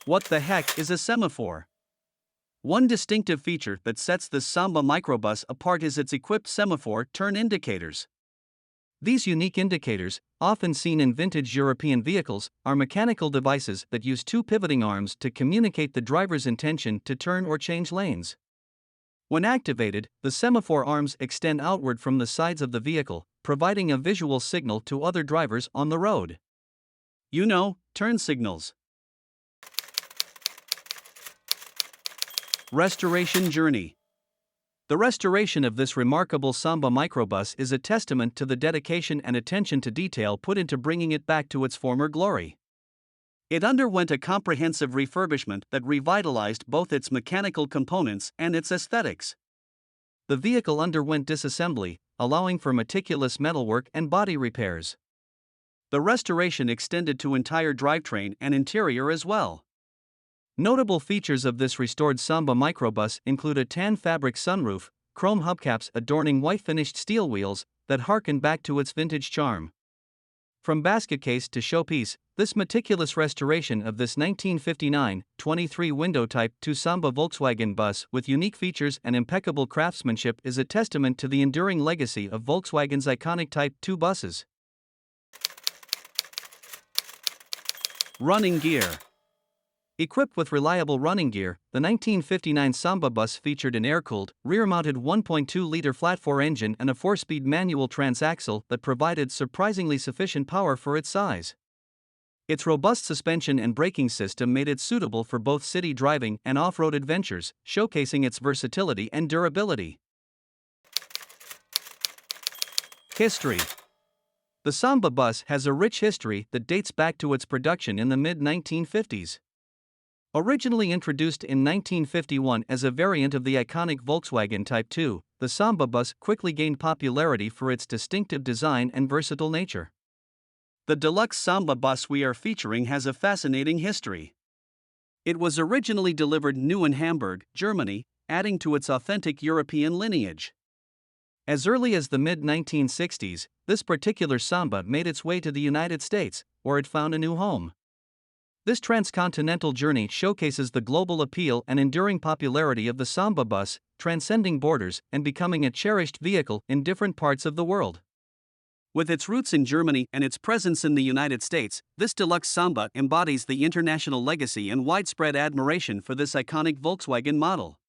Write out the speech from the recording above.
What the heck is a semaphore? One distinctive feature that sets the Samba Microbus apart is its equipped semaphore turn indicators. These unique indicators, often seen in vintage European vehicles, are mechanical devices that use two pivoting arms to communicate the driver's intention to turn or change lanes. When activated, the semaphore arms extend outward from the sides of the vehicle, providing a visual signal to other drivers on the road. Turn signals. Restoration journey. The restoration of this remarkable Samba Microbus is a testament to the dedication and attention to detail put into bringing it back to its former glory. It underwent a comprehensive refurbishment that revitalized both its mechanical components and its aesthetics. The vehicle underwent disassembly, allowing for meticulous metalwork and body repairs. The restoration extended to entire drivetrain and interior as well. Notable features of this restored Samba Microbus include a tan fabric sunroof, chrome hubcaps adorning white finished steel wheels that harken back to its vintage charm. From basket case to showpiece, this meticulous restoration of this 1959 23-window Type 2 Samba Volkswagen bus with unique features and impeccable craftsmanship is a testament to the enduring legacy of Volkswagen's iconic Type 2 buses. Running gear. Equipped with reliable running gear, the 1959 Samba bus featured an air-cooled, rear-mounted 1.2-liter flat-4 engine and a 4-speed manual transaxle that provided surprisingly sufficient power for its size. Its robust suspension and braking system made it suitable for both city driving and off-road adventures, showcasing its versatility and durability. History. The Samba bus has a rich history that dates back to its production in the mid-1950s. Originally introduced in 1951 as a variant of the iconic Volkswagen Type 2, the Samba bus quickly gained popularity for its distinctive design and versatile nature. The Deluxe Samba bus we are featuring has a fascinating history. It was originally delivered new in Hamburg, Germany, adding to its authentic European lineage. As early as the mid-1960s, this particular Samba made its way to the United States, where it found a new home. This transcontinental journey showcases the global appeal and enduring popularity of the Samba bus, transcending borders and becoming a cherished vehicle in different parts of the world. With its roots in Germany and its presence in the United States, this Deluxe Samba embodies the international legacy and widespread admiration for this iconic Volkswagen model.